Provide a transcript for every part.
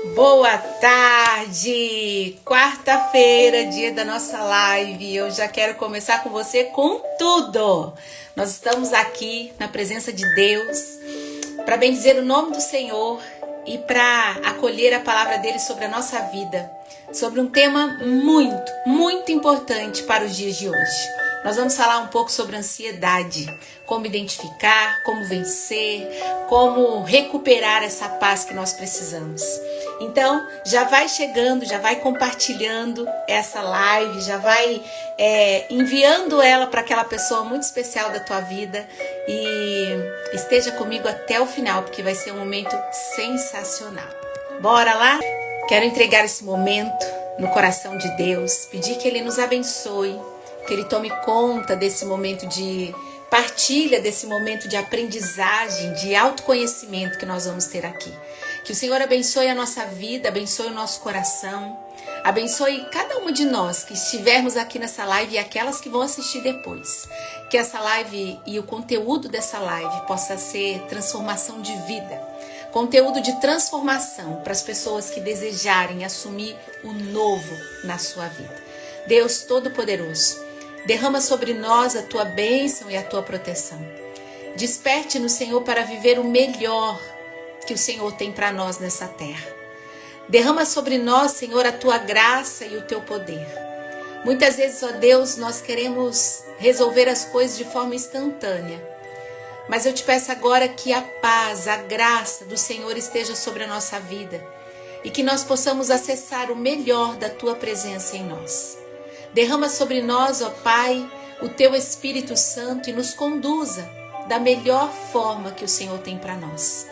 Boa tarde! Quarta-feira, dia da nossa live. Eu já quero começar com você com tudo. Nós estamos aqui na presença de Deus para bendizer o nome do Senhor e para acolher a palavra dele sobre a nossa vida, sobre um tema muito importante para os dias de hoje. Nós vamos falar um pouco sobre ansiedade, como identificar, como vencer, como recuperar essa paz que nós precisamos. Então, já vai chegando, já vai compartilhando essa live, já vai enviando ela para aquela pessoa muito especial da tua vida e esteja comigo até o final, porque vai ser um momento sensacional. Bora lá? Quero entregar esse momento no coração de Deus, pedir que Ele nos abençoe, que Ele tome conta desse momento de partilha, desse momento de aprendizagem, de autoconhecimento que nós vamos ter aqui. Que o Senhor abençoe a nossa vida, abençoe o nosso coração, abençoe cada uma de nós que estivermos aqui nessa live e aquelas que vão assistir depois. Que essa live e o conteúdo dessa live possa ser transformação de vida, conteúdo de transformação para as pessoas que desejarem assumir o novo na sua vida. Deus Todo-Poderoso, derrama sobre nós a tua bênção e a tua proteção. Desperte-nos, Senhor, para viver o melhor que o Senhor tem para nós nessa terra. Derrama sobre nós, Senhor, a tua graça e o teu poder. Muitas vezes, ó Deus, nós queremos resolver as coisas de forma instantânea. Mas eu te peço agora que a paz, a graça do Senhor esteja sobre a nossa vida e que nós possamos acessar o melhor da tua presença em nós. Derrama sobre nós, ó Pai, o teu Espírito Santo e nos conduza da melhor forma que o Senhor tem para nós.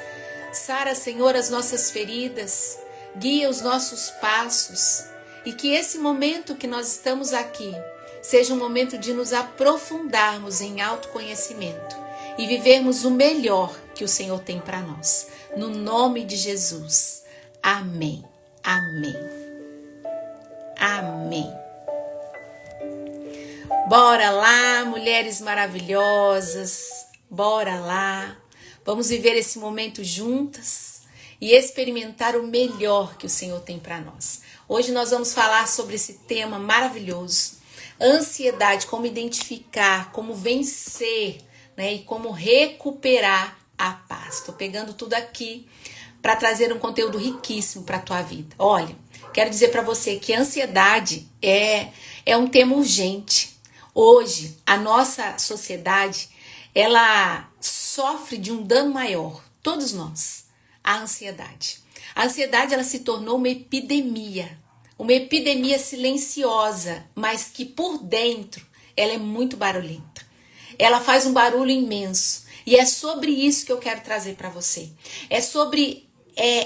Sara, Senhor, as nossas feridas, guia os nossos passos e que esse momento que nós estamos aqui seja um momento de nos aprofundarmos em autoconhecimento e vivermos o melhor que o Senhor tem para nós. No nome de Jesus. Amém. Amém. Amém. Bora lá, mulheres maravilhosas, bora lá. Vamos viver esse momento juntas e experimentar o melhor que o Senhor tem para nós. Hoje nós vamos falar sobre esse tema maravilhoso, ansiedade, como identificar, como vencer, né, e como recuperar a paz. Estou pegando tudo aqui para trazer um conteúdo riquíssimo para a tua vida. Olha, quero dizer para você que a ansiedade é um tema urgente. Hoje, a nossa sociedade, ela sofre de um dano maior, todos nós, a ansiedade. A ansiedade, ela se tornou uma epidemia silenciosa, mas que por dentro, ela é muito barulhenta. Ela faz um barulho imenso e é sobre isso que eu quero trazer para você. É sobre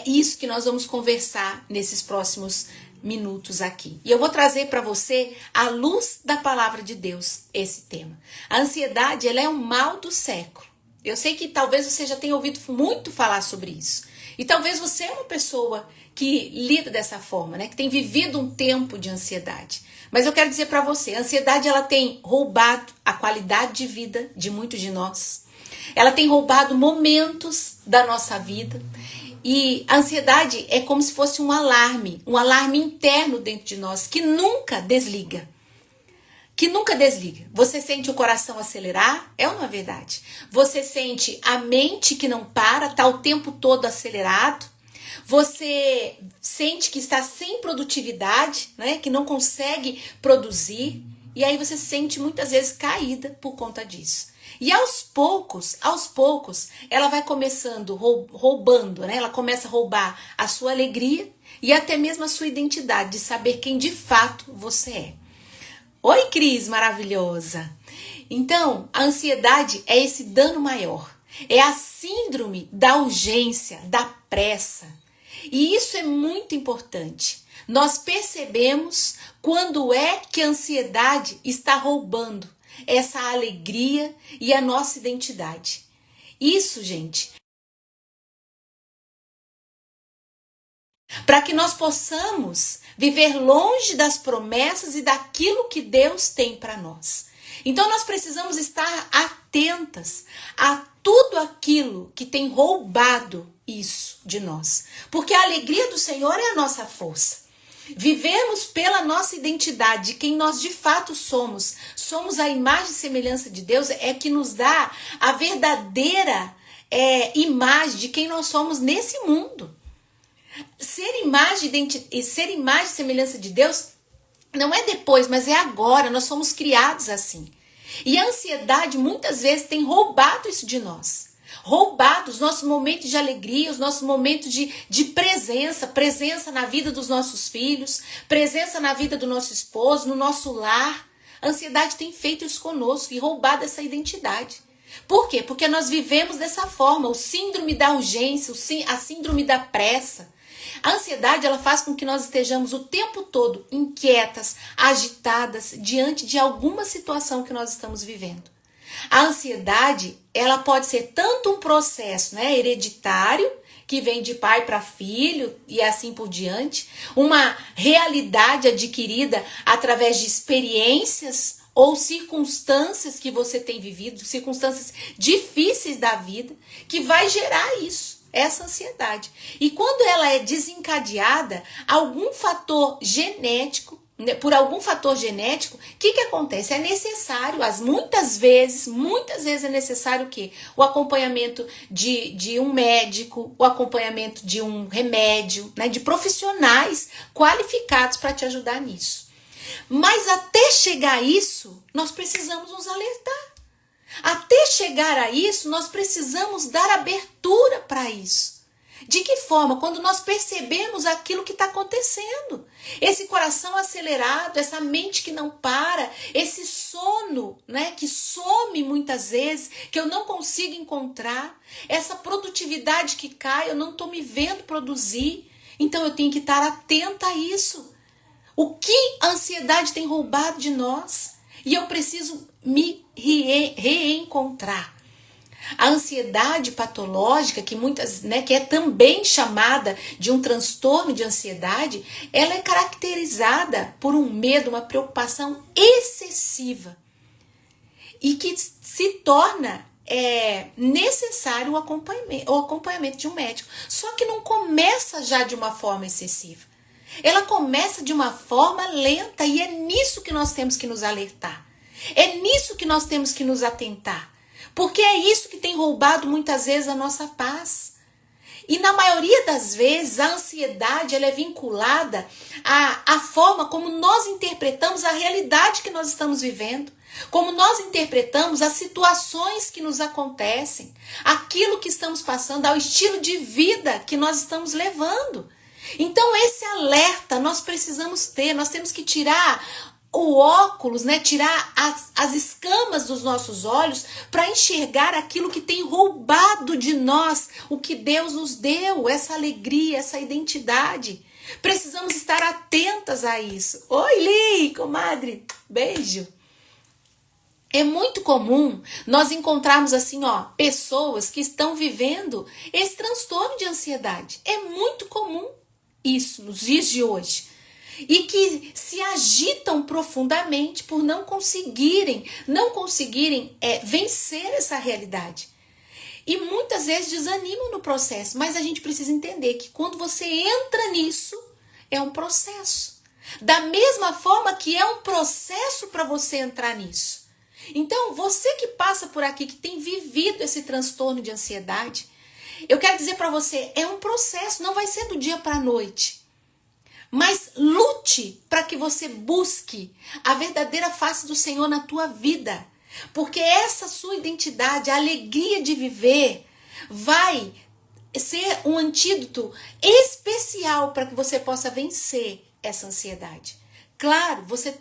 isso que nós vamos conversar nesses próximos minutos aqui. E eu vou trazer para você, à luz da palavra de Deus, esse tema. A ansiedade, ela é um mal do século. Eu sei que talvez você já tenha ouvido muito falar sobre isso. E talvez você é uma pessoa que lida dessa forma, né? Que tem vivido um tempo de ansiedade. Mas eu quero dizer para você, a ansiedade, ela tem roubado a qualidade de vida de muitos de nós. Ela tem roubado momentos da nossa vida. E a ansiedade é como se fosse um alarme interno dentro de nós, que nunca desliga. Você sente o coração acelerar? É ou não é verdade? Você sente a mente que não para, está o tempo todo acelerado. Você sente que está sem produtividade, né? Que não consegue produzir. E aí você se sente muitas vezes caída por conta disso. E aos poucos, ela vai começando roubando, né? Ela começa a roubar a sua alegria e até mesmo a sua identidade, de saber quem de fato você é. Oi, Cris, maravilhosa! Então, a ansiedade é esse dano maior. É a síndrome da urgência, da pressa. E isso é muito importante. Nós percebemos quando é que a ansiedade está roubando essa alegria e a nossa identidade. Isso, gente, para que nós possamos viver longe das promessas e daquilo que Deus tem para nós. Então nós precisamos estar atentas a tudo aquilo que tem roubado isso de nós. Porque a alegria do Senhor é a nossa força. Vivemos pela nossa identidade, de quem nós de fato somos. Somos a imagem e semelhança de Deus, é que nos dá a verdadeira imagem de quem nós somos nesse mundo. Ser imagem e semelhança de Deus não é depois, mas é agora. Nós somos criados assim. E a ansiedade muitas vezes tem roubado isso de nós. Roubado os nossos momentos de alegria, os nossos momentos de presença na vida dos nossos filhos, presença na vida do nosso esposo, no nosso lar. A ansiedade tem feito isso conosco e roubado essa identidade. Por quê? Porque nós vivemos dessa forma, o síndrome da urgência, a síndrome da pressa. A ansiedade, ela faz com que nós estejamos o tempo todo inquietas, agitadas, diante de alguma situação que nós estamos vivendo. A ansiedade, ela pode ser tanto um processo, hereditário, que vem de pai para filho e assim por diante, uma realidade adquirida através de experiências ou circunstâncias que você tem vivido, circunstâncias difíceis da vida, que vai gerar isso. Essa ansiedade. E quando ela é desencadeada, por algum fator genético, o que acontece? É necessário, muitas vezes é necessário o quê? O acompanhamento de um médico, o acompanhamento de um remédio, de profissionais qualificados para te ajudar nisso. Mas até chegar a isso, nós precisamos nos alertar. Até chegar a isso, nós precisamos dar abertura para isso. De que forma? Quando nós percebemos aquilo que está acontecendo. Esse coração acelerado, essa mente que não para, esse sono, que some muitas vezes, que eu não consigo encontrar, essa produtividade que cai, eu não estou me vendo produzir. Então eu tenho que estar atenta a isso. O que a ansiedade tem roubado de nós? E eu preciso me reencontrar. A ansiedade patológica, que é também chamada de um transtorno de ansiedade, ela é caracterizada por um medo, uma preocupação excessiva. E que se torna necessário o acompanhamento de um médico. Só que não começa já de uma forma excessiva. Ela começa de uma forma lenta e é nisso que nós temos que nos alertar. É nisso que nós temos que nos atentar. Porque é isso que tem roubado muitas vezes a nossa paz. E na maioria das vezes a ansiedade ela é vinculada à forma como nós interpretamos a realidade que nós estamos vivendo. Como nós interpretamos as situações que nos acontecem. Aquilo que estamos passando, ao estilo de vida que nós estamos levando. Então esse alerta nós precisamos ter, nós temos que tirar o óculos, tirar as escamas dos nossos olhos para enxergar aquilo que tem roubado de nós, o que Deus nos deu, essa alegria, essa identidade. Precisamos estar atentas a isso. Oi, Li, comadre, beijo. É muito comum nós encontrarmos pessoas que estão vivendo esse transtorno de ansiedade. É muito comum isso nos dias de hoje. E que se agitam profundamente por não conseguirem vencer essa realidade. E muitas vezes desanimam no processo, mas a gente precisa entender que quando você entra nisso, é um processo. Da mesma forma que é um processo para você entrar nisso. Então, você que passa por aqui, que tem vivido esse transtorno de ansiedade, eu quero dizer para você, é um processo, não vai ser do dia para a noite. Mas lute para que você busque a verdadeira face do Senhor na tua vida. Porque essa sua identidade, a alegria de viver, vai ser um antídoto especial para que você possa vencer essa ansiedade. Claro, você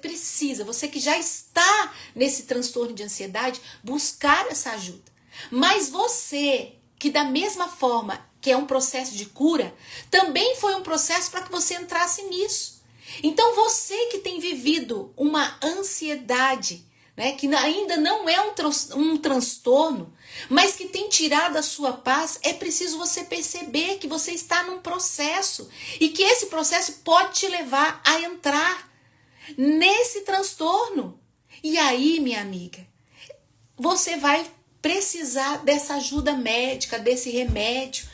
que já está nesse transtorno de ansiedade, buscar essa ajuda. Mas você, que da mesma forma que é um processo de cura, também foi um processo para que você entrasse nisso. Então você que tem vivido uma ansiedade, que ainda não é um transtorno, mas que tem tirado a sua paz, é preciso você perceber que você está num processo e que esse processo pode te levar a entrar nesse transtorno. E aí, minha amiga, você vai precisar dessa ajuda médica, desse remédio.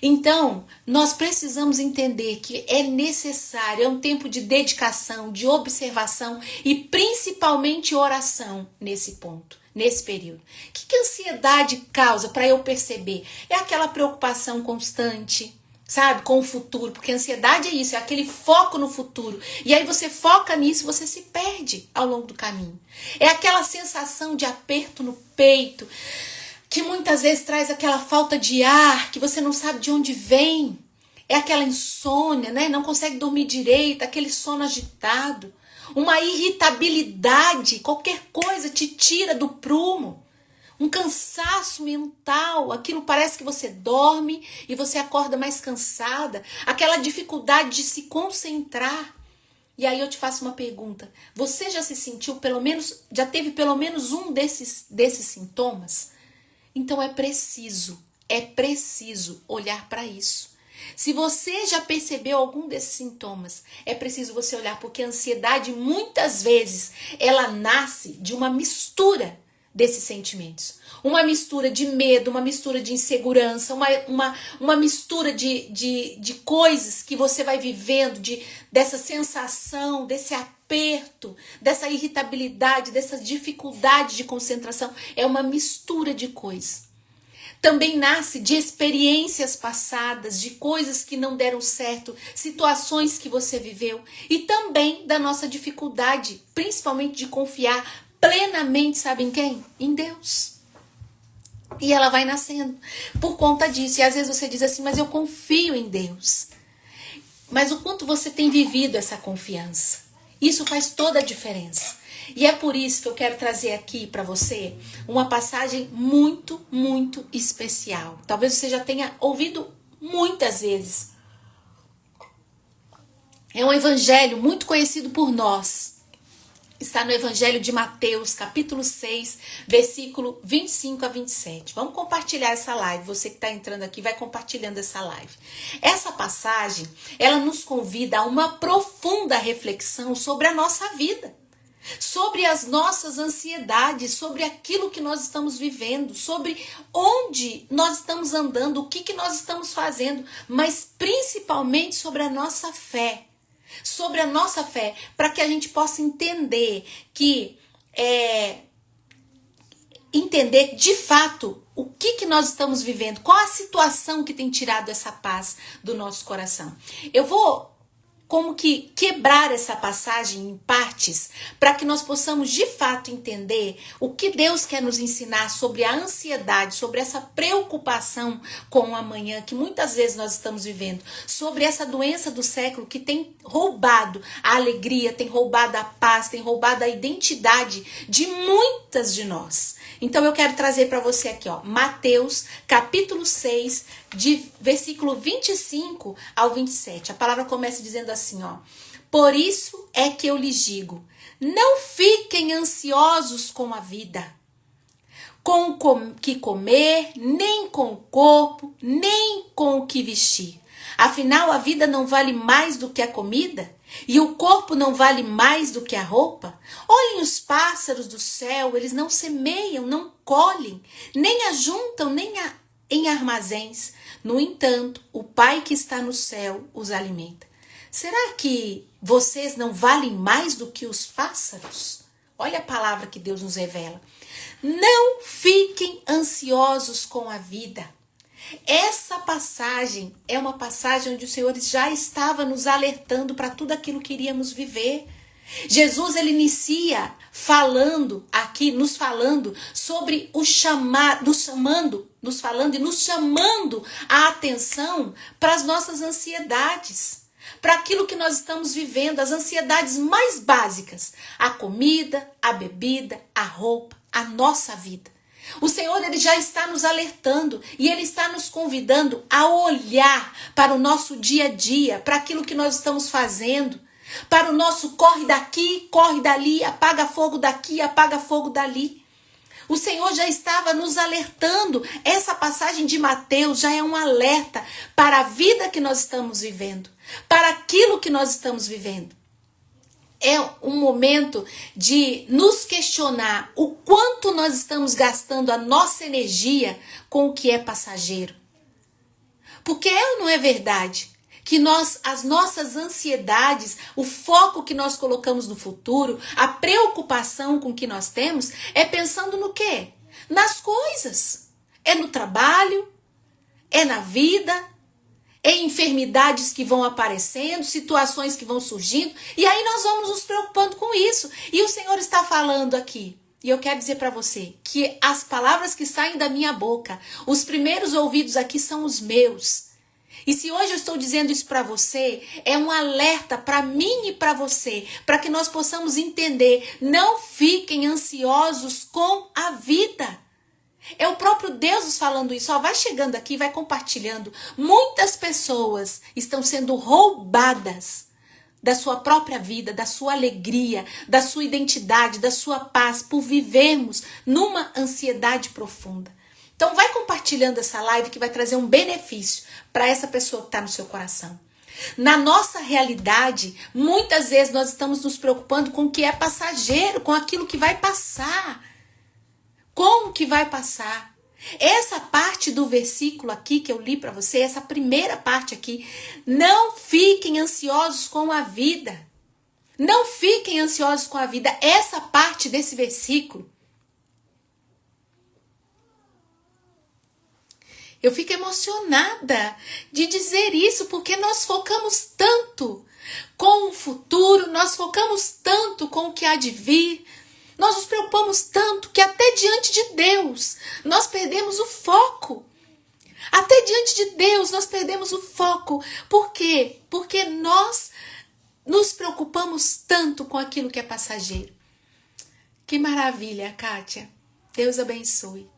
Então, nós precisamos entender que é necessário, é um tempo de dedicação, de observação e principalmente oração nesse ponto, nesse período. O que a ansiedade causa para eu perceber? É aquela preocupação constante, sabe, com o futuro, porque a ansiedade é isso, é aquele foco no futuro. E aí você foca nisso, você se perde ao longo do caminho. É aquela sensação de aperto no peito, que muitas vezes traz aquela falta de ar, que você não sabe de onde vem. É aquela insônia, né? Não consegue dormir direito, aquele sono agitado. Uma irritabilidade, qualquer coisa te tira do prumo. Um cansaço mental, aquilo parece que você dorme e você acorda mais cansada. Aquela dificuldade de se concentrar. E aí eu te faço uma pergunta. Você já se sentiu já teve pelo menos um desses sintomas? Então é preciso olhar para isso. Se você já percebeu algum desses sintomas, é preciso você olhar, porque a ansiedade muitas vezes ela nasce de uma mistura desses sentimentos. Uma mistura de medo, uma mistura de insegurança, uma mistura de coisas que você vai vivendo, dessa sensação, desse aperto, dessa irritabilidade, dessa dificuldade de concentração. É uma mistura de coisas. Também nasce de experiências passadas, de coisas que não deram certo, situações que você viveu e também da nossa dificuldade, principalmente de confiar plenamente, sabe em quem? Em Deus. E ela vai nascendo por conta disso. E às vezes você diz assim, mas eu confio em Deus. Mas o quanto você tem vivido essa confiança? Isso faz toda a diferença. E é por isso que eu quero trazer aqui para você uma passagem muito, muito especial. Talvez você já tenha ouvido muitas vezes. É um evangelho muito conhecido por nós. Está no Evangelho de Mateus, capítulo 6, versículo 25 a 27. Vamos compartilhar essa live. Você que está entrando aqui, vai compartilhando essa live. Essa passagem, ela nos convida a uma profunda reflexão sobre a nossa vida. Sobre as nossas ansiedades, sobre aquilo que nós estamos vivendo, sobre onde nós estamos andando, o que nós estamos fazendo, mas principalmente sobre a nossa fé. Sobre a nossa fé, para que a gente possa entender entender de fato o que nós estamos vivendo, qual a situação que tem tirado essa paz do nosso coração. Eu vou como que quebrar essa passagem em partes para que nós possamos de fato entender o que Deus quer nos ensinar sobre a ansiedade, sobre essa preocupação com o amanhã que muitas vezes nós estamos vivendo, sobre essa doença do século que tem roubado a alegria, tem roubado a paz, tem roubado a identidade de muitas de nós. Então eu quero trazer para você aqui, ó, Mateus capítulo 6, de versículo 25 ao 27. A palavra começa dizendo assim, ó: por isso é que eu lhes digo, não fiquem ansiosos com a vida, com o que comer, nem com o corpo, nem com o que vestir. Afinal, a vida não vale mais do que a comida? E o corpo não vale mais do que a roupa? Olhem os pássaros do céu, eles não semeiam, não colhem, nem ajuntam, em armazéns. No entanto, o Pai que está no céu os alimenta. Será que vocês não valem mais do que os pássaros? Olha a palavra que Deus nos revela. Não fiquem ansiosos com a vida. Essa passagem é uma passagem onde o Senhor já estava nos alertando para tudo aquilo que iríamos viver. Jesus, ele inicia falando aqui, nos falando sobre o nos chamando a atenção para as nossas ansiedades, para aquilo que nós estamos vivendo, as ansiedades mais básicas, a comida, a bebida, a roupa, a nossa vida. O Senhor, ele já está nos alertando e ele está nos convidando a olhar para o nosso dia a dia, para aquilo que nós estamos fazendo, para o nosso corre daqui, corre dali, apaga fogo daqui, apaga fogo dali. O Senhor já estava nos alertando. Essa passagem de Mateus já é um alerta para a vida que nós estamos vivendo, para aquilo que nós estamos vivendo. É um momento de nos questionar o quanto nós estamos gastando a nossa energia com o que é passageiro. Porque é ou não é verdade que as nossas ansiedades, o foco que nós colocamos no futuro, a preocupação com que nós temos, é pensando no quê? Nas coisas. É no trabalho, é na vida, é em enfermidades que vão aparecendo, situações que vão surgindo, e aí nós vamos nos preocupando com isso. E o Senhor está falando aqui, e eu quero dizer para você, que as palavras que saem da minha boca, os primeiros ouvidos aqui são os meus. E se hoje eu estou dizendo isso para você, é um alerta para mim e para você, para que nós possamos entender, não fiquem ansiosos com a vida. É o próprio Deus nos falando isso. Ó, vai chegando aqui, vai compartilhando. Muitas pessoas estão sendo roubadas da sua própria vida, da sua alegria, da sua identidade, da sua paz, por vivermos numa ansiedade profunda. Então vai compartilhando essa live que vai trazer um benefício para essa pessoa que está no seu coração. Na nossa realidade, muitas vezes nós estamos nos preocupando com o que é passageiro, com aquilo que vai passar. Como que vai passar? Essa parte do versículo aqui que eu li para você, essa primeira parte aqui, não fiquem ansiosos com a vida. Não fiquem ansiosos com a vida. Essa parte desse versículo, eu fico emocionada de dizer isso, porque nós focamos tanto com o futuro, nós focamos tanto com o que há de vir, nós nos preocupamos tanto que até diante de Deus nós perdemos o foco. Até diante de Deus nós perdemos o foco. Por quê? Porque nós nos preocupamos tanto com aquilo que é passageiro. Que maravilha, Kátia. Deus abençoe.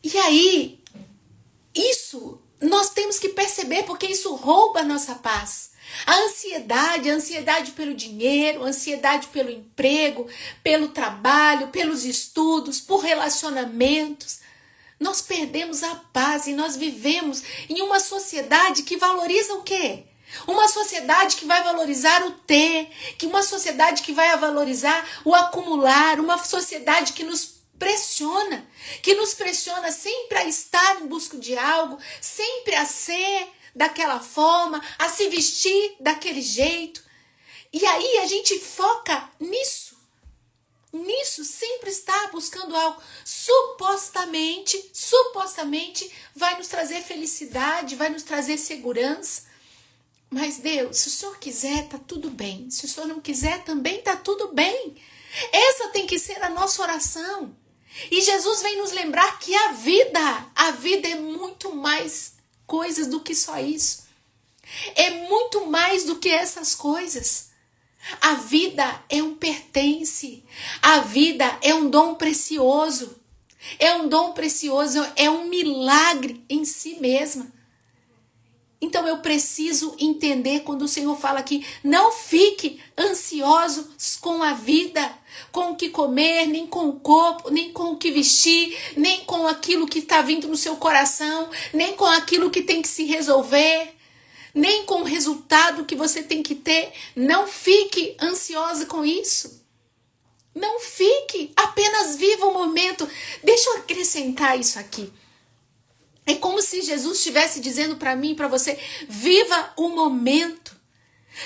E aí, isso nós temos que perceber, porque isso rouba a nossa paz. A ansiedade pelo dinheiro, a ansiedade pelo emprego, pelo trabalho, pelos estudos, por relacionamentos. Nós perdemos a paz e nós vivemos em uma sociedade que valoriza o quê? Uma sociedade que vai valorizar o ter, uma sociedade que vai valorizar o acumular, uma sociedade que nos pressiona sempre a estar em busca de algo, sempre a ser daquela forma, a se vestir daquele jeito. E aí a gente foca nisso, sempre está buscando algo, supostamente vai nos trazer felicidade, vai nos trazer segurança. Mas Deus, se o Senhor quiser, tá tudo bem. Se o Senhor não quiser, também tá tudo bem. Essa tem que ser a nossa oração. E Jesus vem nos lembrar que a vida é muito mais coisas do que só isso. É muito mais do que essas coisas. A vida é um pertence. A vida é um dom precioso. É um dom precioso, é um milagre em si mesma. Então eu preciso entender quando o Senhor fala aqui, não fique ansiosos com a vida, com o que comer, nem com o corpo, nem com o que vestir, nem com aquilo que está vindo no seu coração, nem com aquilo que tem que se resolver, nem com o resultado que você tem que ter. Não fique ansiosa com isso. Não fique, apenas viva o momento. Deixa eu acrescentar isso aqui. É como se Jesus estivesse dizendo para mim e para você, viva o momento.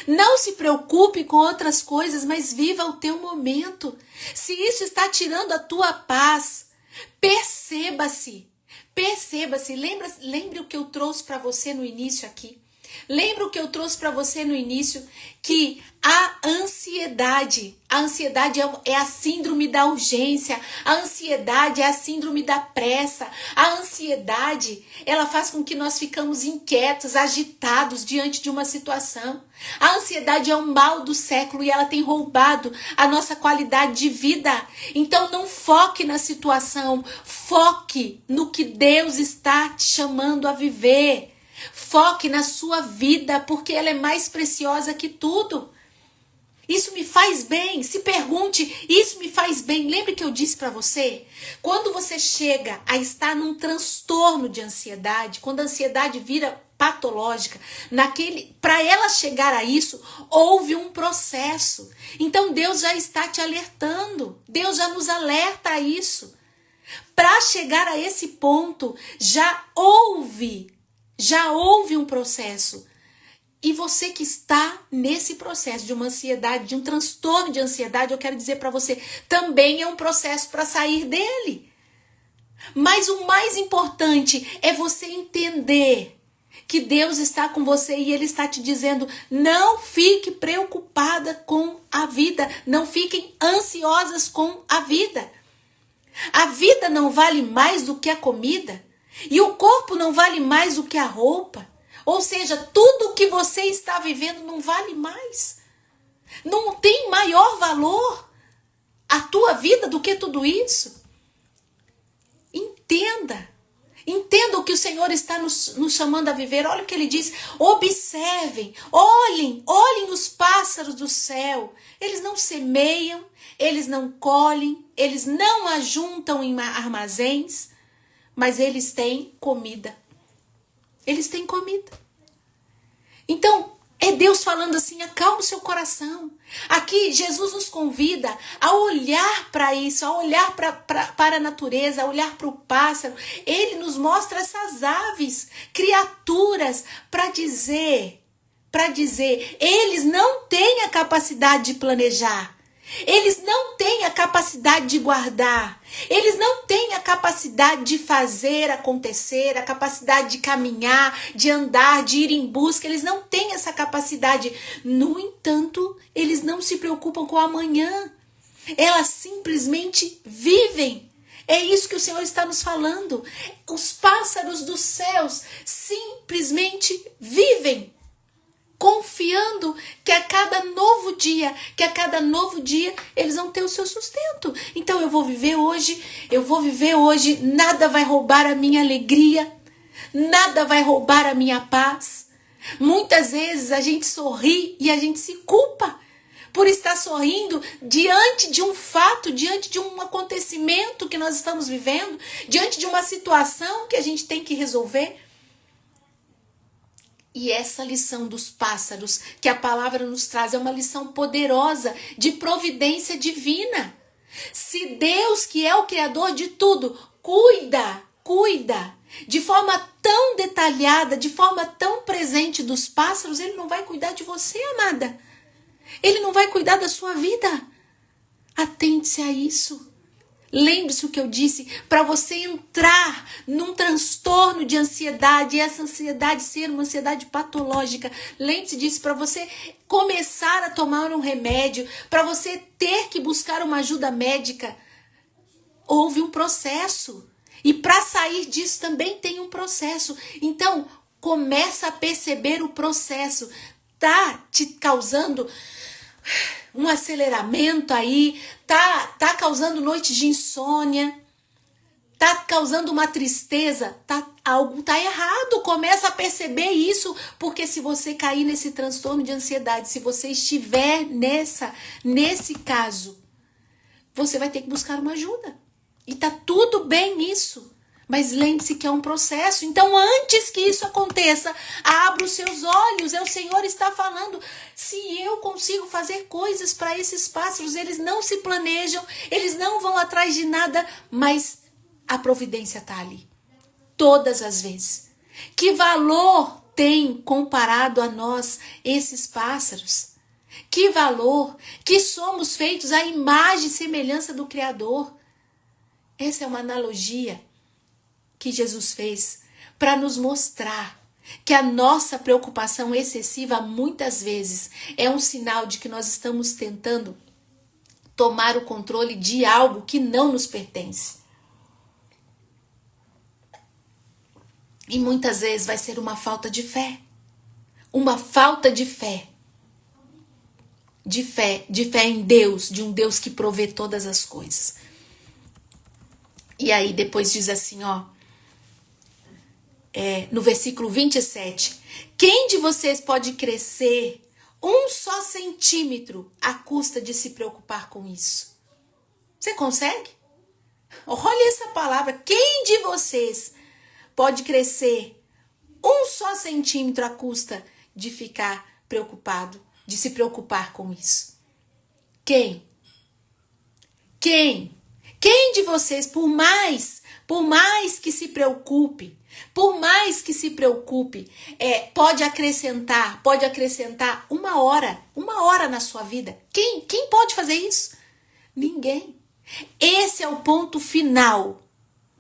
Não se preocupe com outras coisas, mas viva o teu momento. Se isso está tirando a tua paz, perceba-se. Lembre o que eu trouxe para você no início aqui. Lembra o que eu trouxe para você no início, que a ansiedade é a síndrome da urgência, a ansiedade é a síndrome da pressa, a ansiedade, ela faz com que nós ficamos inquietos, agitados diante de uma situação. A ansiedade é um mal do século e ela tem roubado a nossa qualidade de vida. Então não foque na situação, foque no que Deus está te chamando a viver. Foque na sua vida, porque ela é mais preciosa que tudo. Isso me faz bem? Se pergunte, isso me faz bem? Lembre que eu disse para você? Quando você chega a estar num transtorno de ansiedade, quando a ansiedade vira patológica, para ela chegar a isso, houve um processo. Então Deus já está te alertando, Deus já nos alerta a isso. Para chegar a esse ponto, já houve Já houve um processo. E você que está nesse processo de uma ansiedade, de um transtorno de ansiedade, eu quero dizer para você, também é um processo para sair dele. Mas o mais importante é você entender que Deus está com você e Ele está te dizendo, não fique preocupada com a vida, não fiquem ansiosas com a vida. A vida não vale mais do que a comida e o corpo não vale mais do que a roupa. Ou seja, tudo que você está vivendo não vale mais. Não tem maior valor a tua vida do que tudo isso. Entenda. Entenda o que o Senhor está nos chamando a viver. Olha o que Ele diz. Observem, olhem os pássaros do céu. Eles não semeiam, eles não colhem, eles não ajuntam em armazéns, mas eles têm comida. Eles têm comida. Então, é Deus falando assim, acalma o seu coração. Aqui, Jesus nos convida a olhar para isso, a olhar para a natureza, a olhar para o pássaro. Ele nos mostra essas aves, criaturas, para dizer, eles não têm a capacidade de planejar. Eles não têm a capacidade de guardar. Eles não têm a capacidade de fazer acontecer, a capacidade de caminhar, de andar, de ir em busca. Eles não têm essa capacidade. No entanto, eles não se preocupam com o amanhã. Elas simplesmente vivem. É isso que o Senhor está nos falando. Os pássaros dos céus simplesmente vivem, confiando que a cada novo dia, eles vão ter o seu sustento. Então eu vou viver hoje, nada vai roubar a minha alegria, nada vai roubar a minha paz. Muitas vezes a gente sorri e a gente se culpa por estar sorrindo diante de um fato, diante de um acontecimento que nós estamos vivendo, diante de uma situação que a gente tem que resolver. E essa lição dos pássaros que a palavra nos traz é uma lição poderosa de providência divina. Se Deus, que é o Criador de tudo, cuida de forma tão detalhada, de forma tão presente dos pássaros, Ele não vai cuidar de você, amada. Ele não vai cuidar da sua vida. Atente-se a isso. Lembre-se o que eu disse, para você entrar num transtorno de ansiedade e essa ansiedade ser uma ansiedade patológica. Lembre-se disso, para você começar a tomar um remédio, para você ter que buscar uma ajuda médica. Houve um processo. E para sair disso também tem um processo. Então, começa a perceber o processo. Tá te causando um aceleramento aí, tá causando noites de insônia, tá causando uma tristeza, algo tá errado. Começa a perceber isso, porque se você cair nesse transtorno de ansiedade, se você estiver nesse caso, você vai ter que buscar uma ajuda. E tá tudo bem nisso. Mas lembre-se que é um processo. Então, antes que isso aconteça, abra os seus olhos. O Senhor está falando. Se eu consigo fazer coisas para esses pássaros, eles não se planejam, eles não vão atrás de nada, mas a providência está ali. Todas as vezes. Que valor tem comparado a nós esses pássaros? Que valor? Que somos feitos à imagem e semelhança do Criador. Essa é uma analogia que Jesus fez para nos mostrar que a nossa preocupação excessiva muitas vezes é um sinal de que nós estamos tentando tomar o controle de algo que não nos pertence. E muitas vezes vai ser uma falta de fé. Uma falta de fé. De fé em Deus, de um Deus que provê todas as coisas. E aí depois diz assim, no versículo 27, quem de vocês pode crescer um só centímetro à custa de se preocupar com isso? Você consegue? Olha essa palavra, quem de vocês pode crescer um só centímetro à custa de ficar preocupado, de se preocupar com isso? Quem? Quem de vocês, por mais que se preocupe, Por mais que se preocupe, pode acrescentar 1 hora na sua vida. Quem pode fazer isso? Ninguém. Esse é o ponto final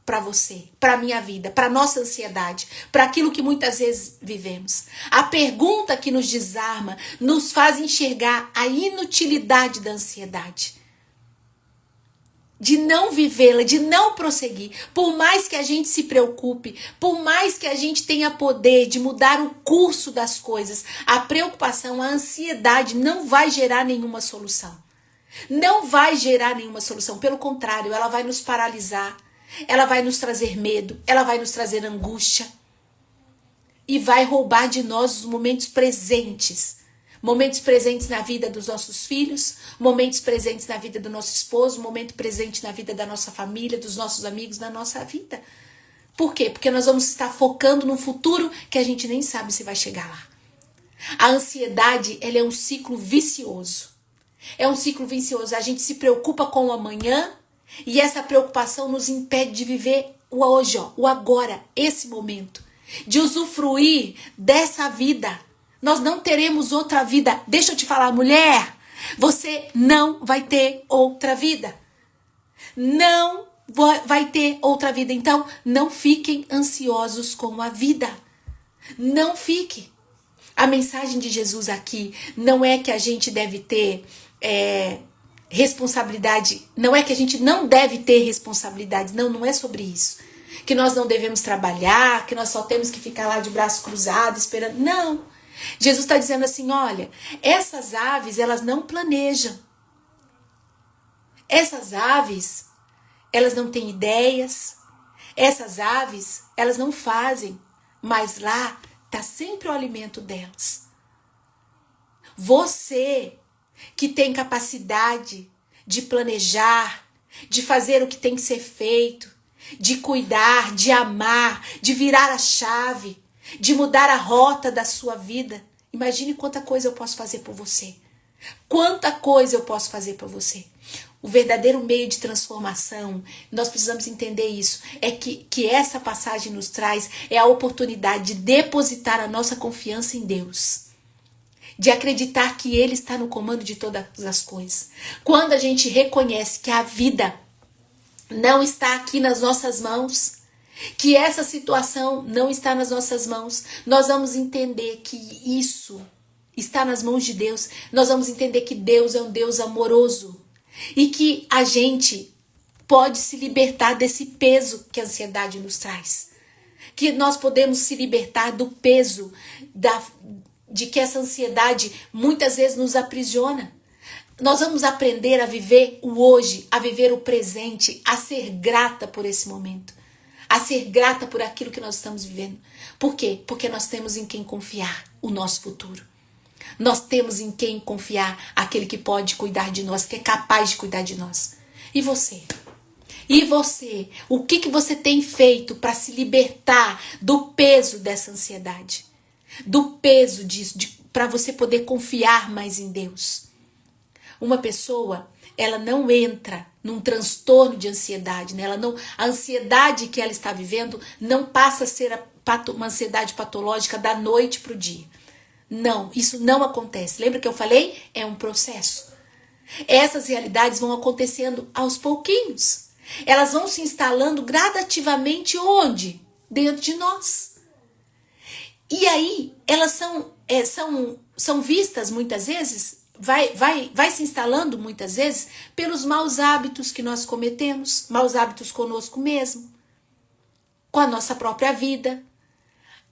para você, para a minha vida, para a nossa ansiedade, para aquilo que muitas vezes vivemos. A pergunta que nos desarma nos faz enxergar a inutilidade da ansiedade. De não vivê-la, de não prosseguir. Por mais que a gente se preocupe, por mais que a gente tenha poder de mudar o curso das coisas, a preocupação, a ansiedade não vai gerar nenhuma solução. Não vai gerar nenhuma solução. Pelo contrário, ela vai nos paralisar, ela vai nos trazer medo, ela vai nos trazer angústia e vai roubar de nós os momentos presentes. Momentos presentes na vida dos nossos filhos, momentos presentes na vida do nosso esposo, momento presente na vida da nossa família, dos nossos amigos, na nossa vida. Por quê? Porque nós vamos estar focando num futuro que a gente nem sabe se vai chegar lá. A ansiedade, ela é um ciclo vicioso. É um ciclo vicioso. A gente se preocupa com o amanhã e essa preocupação nos impede de viver o hoje, o agora, esse momento. De usufruir dessa vida. Nós não teremos outra vida. Deixa eu te falar, mulher, você não vai ter outra vida. Não vai ter outra vida. Então, não fiquem ansiosos com a vida. Não fique. A mensagem de Jesus aqui não é que a gente deve ter responsabilidade. Não é que a gente não deve ter responsabilidades. Não é sobre isso. Que nós não devemos trabalhar, que nós só temos que ficar lá de braços cruzados esperando. Não. Jesus está dizendo assim, olha, essas aves, elas não planejam. Essas aves, elas não têm ideias. Essas aves, elas não fazem. Mas lá está sempre o alimento delas. Você que tem capacidade de planejar, de fazer o que tem que ser feito, de cuidar, de amar, de virar a chave, de mudar a rota da sua vida. Imagine quanta coisa eu posso fazer por você. Quanta coisa eu posso fazer por você. O verdadeiro meio de transformação, nós precisamos entender isso, é que essa passagem nos traz é a oportunidade de depositar a nossa confiança em Deus. De acreditar que Ele está no comando de todas as coisas. Quando a gente reconhece que a vida não está aqui nas nossas mãos, que essa situação não está nas nossas mãos, nós vamos entender que isso está nas mãos de Deus. Nós vamos entender que Deus é um Deus amoroso e que a gente pode se libertar desse peso que a ansiedade nos traz. Que nós podemos se libertar do peso de que essa ansiedade muitas vezes nos aprisiona. Nós vamos aprender a viver o hoje, a viver o presente, a ser grata por esse momento. A ser grata por aquilo que nós estamos vivendo. Por quê? Porque nós temos em quem confiar o nosso futuro. Nós temos em quem confiar aquele que pode cuidar de nós, que é capaz de cuidar de nós. E você? E você? O que você tem feito para se libertar do peso dessa ansiedade? Do peso disso, para você poder confiar mais em Deus? Uma pessoa, ela não entra num transtorno de ansiedade, né? A ansiedade que ela está vivendo não passa a ser uma ansiedade patológica da noite para o dia. Não, isso não acontece. Lembra que eu falei? É um processo. Essas realidades vão acontecendo aos pouquinhos. Elas vão se instalando gradativamente onde? Dentro de nós. E aí, elas são vistas muitas vezes, vai se instalando muitas vezes pelos maus hábitos que nós cometemos, maus hábitos conosco mesmo, com a nossa própria vida,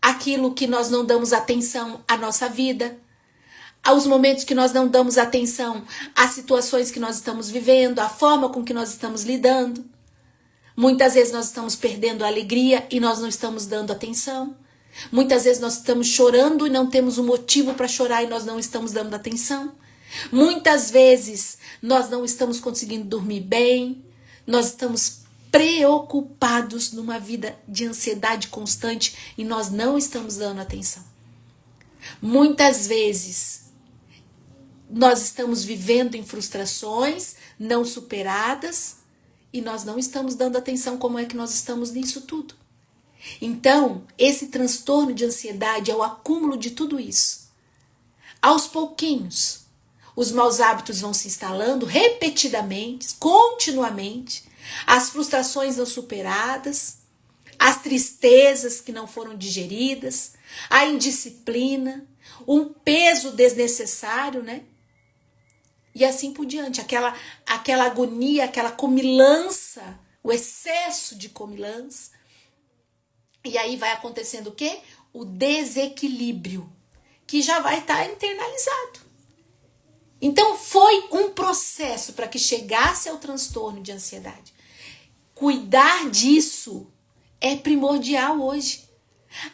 aquilo que nós não damos atenção à nossa vida, aos momentos que nós não damos atenção às situações que nós estamos vivendo, à forma com que nós estamos lidando. Muitas vezes nós estamos perdendo a alegria e nós não estamos dando atenção. Muitas vezes nós estamos chorando e não temos um motivo para chorar e nós não estamos dando atenção. Muitas vezes nós não estamos conseguindo dormir bem, nós estamos preocupados numa vida de ansiedade constante e nós não estamos dando atenção. Muitas vezes nós estamos vivendo em frustrações não superadas e nós não estamos dando atenção como é que nós estamos nisso tudo. Então, esse transtorno de ansiedade é o acúmulo de tudo isso. Aos pouquinhos, os maus hábitos vão se instalando repetidamente, continuamente, as frustrações não superadas, as tristezas que não foram digeridas, a indisciplina, um peso desnecessário, né? E assim por diante, aquela agonia, aquela comilança, o excesso de comilança. E aí vai acontecendo o quê? O desequilíbrio, que já vai estar internalizado. Então foi um processo para que chegasse ao transtorno de ansiedade. Cuidar disso é primordial hoje.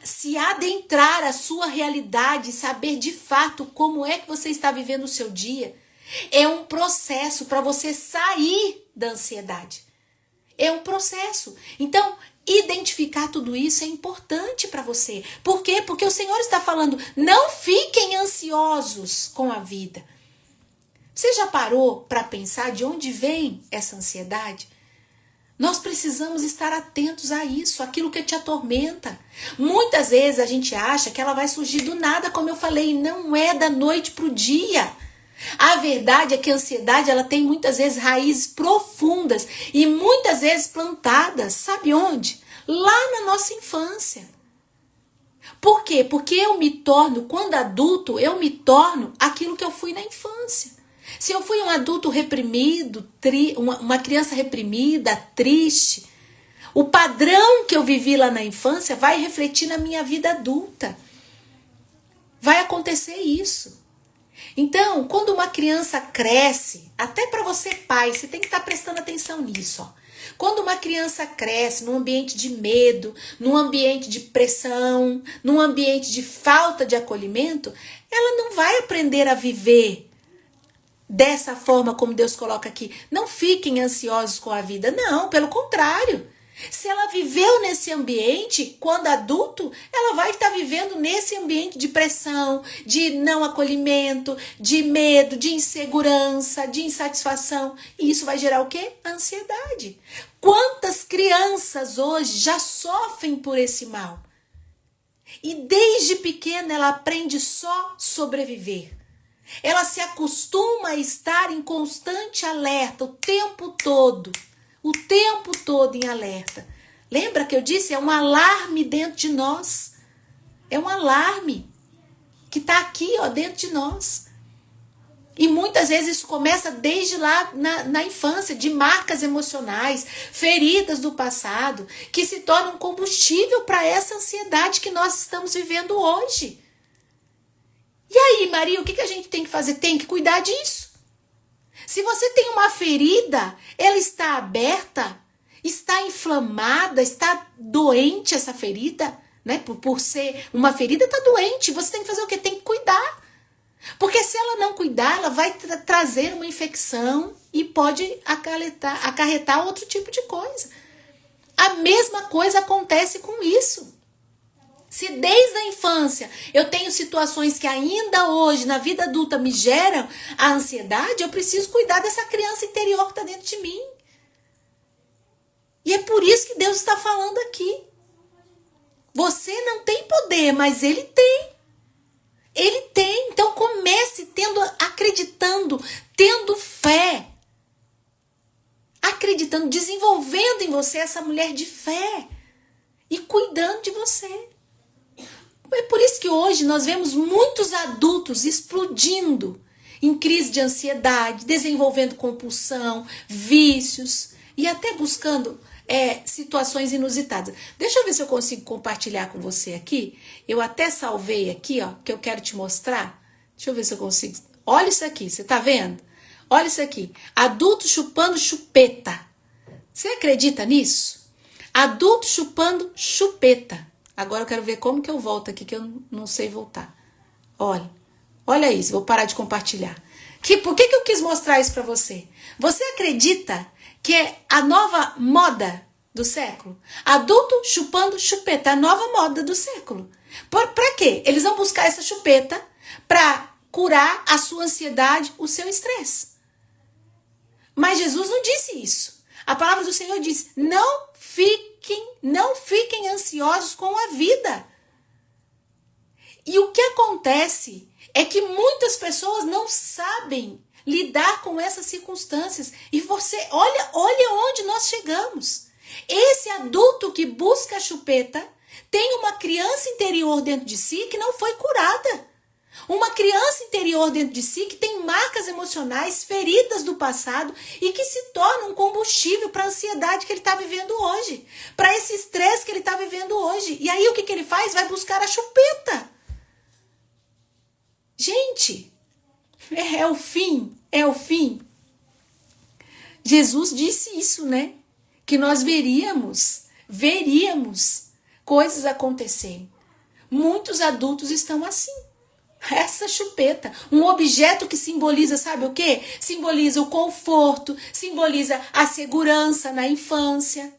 Se adentrar a sua realidade, saber de fato como é que você está vivendo o seu dia, é um processo para você sair da ansiedade. É um processo. Então, identificar tudo isso é importante para você. Por quê? Porque o Senhor está falando, não fiquem ansiosos com a vida. Você já parou para pensar de onde vem essa ansiedade? Nós precisamos estar atentos a isso, aquilo que te atormenta. Muitas vezes a gente acha que ela vai surgir do nada, como eu falei, não é da noite para o dia. A verdade é que a ansiedade ela tem muitas vezes raízes profundas e muitas vezes plantadas, sabe onde? Lá na nossa infância. Por quê? Porque quando adulto, eu me torno aquilo que eu fui na infância. Se eu fui um adulto reprimido, uma criança reprimida, triste, o padrão que eu vivi lá na infância vai refletir na minha vida adulta. Vai acontecer isso. Então, quando uma criança cresce, até para você pai, você tem que estar prestando atenção nisso. Ó. Quando uma criança cresce num ambiente de medo, num ambiente de pressão, num ambiente de falta de acolhimento, ela não vai aprender a viver dessa forma como Deus coloca aqui. Não fiquem ansiosos com a vida. Não, pelo contrário. Se ela viveu nesse ambiente, quando adulto, ela vai estar vivendo nesse ambiente de pressão, de não acolhimento, de medo, de insegurança, de insatisfação. E isso vai gerar o quê? Ansiedade. Quantas crianças hoje já sofrem por esse mal? E desde pequena ela aprende só sobreviver. Ela se acostuma a estar em constante alerta o tempo todo em alerta. Lembra que eu disse? É um alarme dentro de nós. É um alarme que está aqui, ó, dentro de nós. E muitas vezes isso começa desde lá na infância, de marcas emocionais, feridas do passado, que se tornam combustível para essa ansiedade que nós estamos vivendo hoje. E aí, Maria, o que a gente tem que fazer? Tem que cuidar disso. Se você tem uma ferida, ela está aberta, está inflamada, está doente essa ferida, né? Por ser uma ferida, está doente. Você tem que fazer o quê? Tem que cuidar. Porque se ela não cuidar, ela vai trazer uma infecção e pode acarretar outro tipo de coisa. A mesma coisa acontece com isso. Se desde a infância eu tenho situações que ainda hoje, na vida adulta, me geram a ansiedade, eu preciso cuidar dessa criança interior que está dentro de mim. E é por isso que Deus está falando aqui. Você não tem poder, mas Ele tem. Ele tem. Então comece acreditando, tendo fé. Acreditando, desenvolvendo em você essa mulher de fé. E cuidando de você. É por isso que hoje nós vemos muitos adultos explodindo em crise de ansiedade, desenvolvendo compulsão, vícios e até buscando situações inusitadas. Deixa eu ver se eu consigo compartilhar com você aqui. Eu até salvei aqui, ó, que eu quero te mostrar. Deixa eu ver se eu consigo. Olha isso aqui, você tá vendo? Olha isso aqui. Adulto chupando chupeta. Você acredita nisso? Adulto chupando chupeta. Agora eu quero ver como que eu volto aqui, que eu não sei voltar. Olha isso, vou parar de compartilhar. Por que eu quis mostrar isso para você? Você acredita que é a nova moda do século? Adulto chupando chupeta, a nova moda do século. Para quê? Eles vão buscar essa chupeta para curar a sua ansiedade, o seu estresse. Mas Jesus não disse isso. A palavra do Senhor diz, não fiquem ansiosos com a vida. E o que acontece é que muitas pessoas não sabem lidar com essas circunstâncias. E você, olha onde nós chegamos. Esse adulto que busca a chupeta tem uma criança interior dentro de si que não foi curada. Uma criança interior dentro de si que tem marcas emocionais, feridas do passado e que se torna um combustível para a ansiedade que ele está vivendo hoje. Para esse estresse que ele está vivendo hoje. E aí o que ele faz? Vai buscar a chupeta. Gente, é o fim. Jesus disse isso, né? Que nós veríamos coisas acontecerem. Muitos adultos estão assim. Essa chupeta, um objeto que simboliza, sabe o quê? Simboliza o conforto, simboliza a segurança na infância.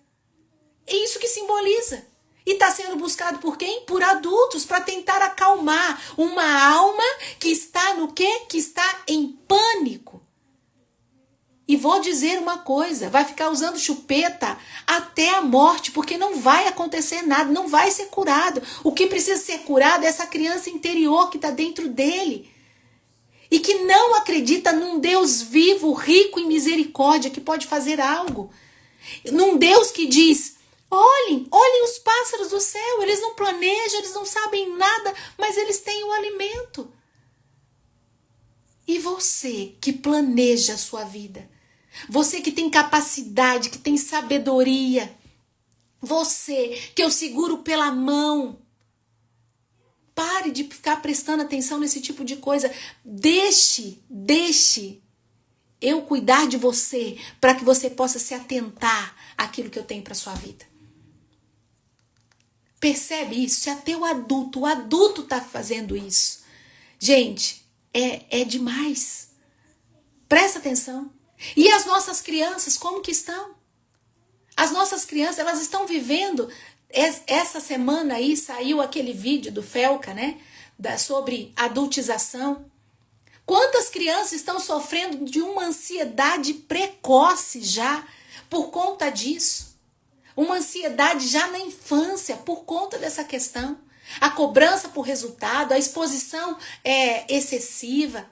É isso que simboliza. E está sendo buscado por quem? Por adultos, para tentar acalmar uma alma que está no quê? Que está em pânico. E vou dizer uma coisa, vai ficar usando chupeta até a morte, porque não vai acontecer nada, não vai ser curado. O que precisa ser curado é essa criança interior que está dentro dele. E que não acredita num Deus vivo, rico em misericórdia, que pode fazer algo. Num Deus que diz, olhem os pássaros do céu, eles não planejam, eles não sabem nada, mas eles têm o alimento. E você que planeja a sua vida, você que tem capacidade, que tem sabedoria, você que eu seguro pela mão, pare de ficar prestando atenção nesse tipo de coisa. Deixe eu cuidar de você para que você possa se atentar àquilo que eu tenho para sua vida. Percebe isso? Se até o adulto está fazendo isso. Gente, é demais. Presta atenção. E as nossas crianças, como que estão? As nossas crianças, elas estão vivendo. Essa semana aí saiu aquele vídeo do Felca, né? Sobre adultização. Quantas crianças estão sofrendo de uma ansiedade precoce já por conta disso? Uma ansiedade já na infância por conta dessa questão. A cobrança por resultado, a exposição excessiva.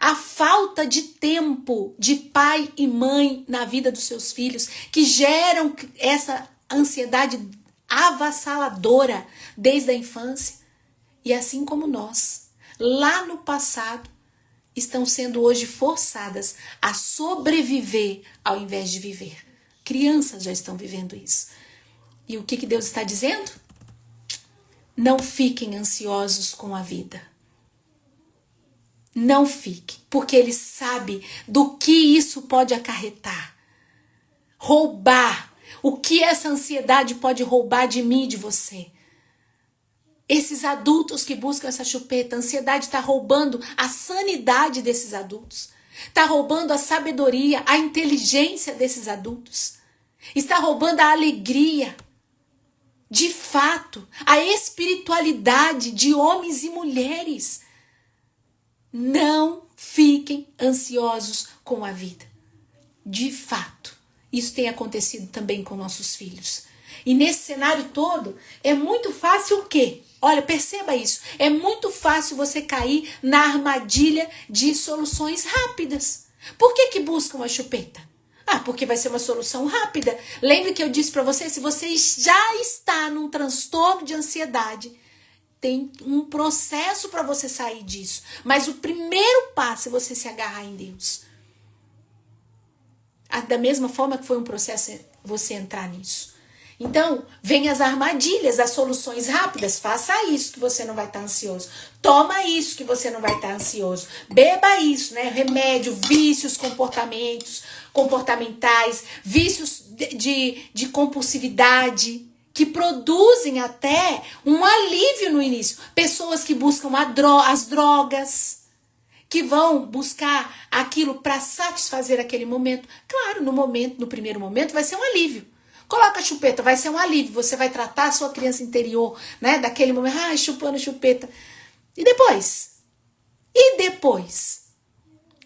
A falta de tempo de pai e mãe na vida dos seus filhos, que geram essa ansiedade avassaladora desde a infância. E assim como nós, lá no passado, estão sendo hoje forçadas a sobreviver ao invés de viver. Crianças já estão vivendo isso. E o que Deus está dizendo? Não fiquem ansiosos com a vida. Não fique, porque Ele sabe do que isso pode acarretar. Roubar. O que essa ansiedade pode roubar de mim e de você. Esses adultos que buscam essa chupeta, a ansiedade está roubando a sanidade desses adultos. Está roubando a sabedoria, a inteligência desses adultos. Está roubando a alegria. De fato, a espiritualidade de homens e mulheres. Não fiquem ansiosos com a vida. De fato, isso tem acontecido também com nossos filhos. E nesse cenário todo, é muito fácil o quê? Olha, perceba isso. É muito fácil você cair na armadilha de soluções rápidas. Por que buscam a chupeta? Porque vai ser uma solução rápida. Lembre que eu disse para você, se você já está num transtorno de ansiedade, tem um processo para você sair disso. Mas o primeiro passo é você se agarrar em Deus. Da mesma forma que foi um processo você entrar nisso. Então, vem as armadilhas, as soluções rápidas. Faça isso que você não vai estar ansioso. Toma isso que você não vai estar ansioso. Beba isso, né? Remédio, vícios comportamentais, vícios de compulsividade, que produzem até um alívio no início. Pessoas que buscam as drogas, que vão buscar aquilo para satisfazer aquele momento. Claro, no primeiro momento vai ser um alívio. Coloca a chupeta, vai ser um alívio. Você vai tratar a sua criança interior, né? Daquele momento, chupando chupeta. E depois?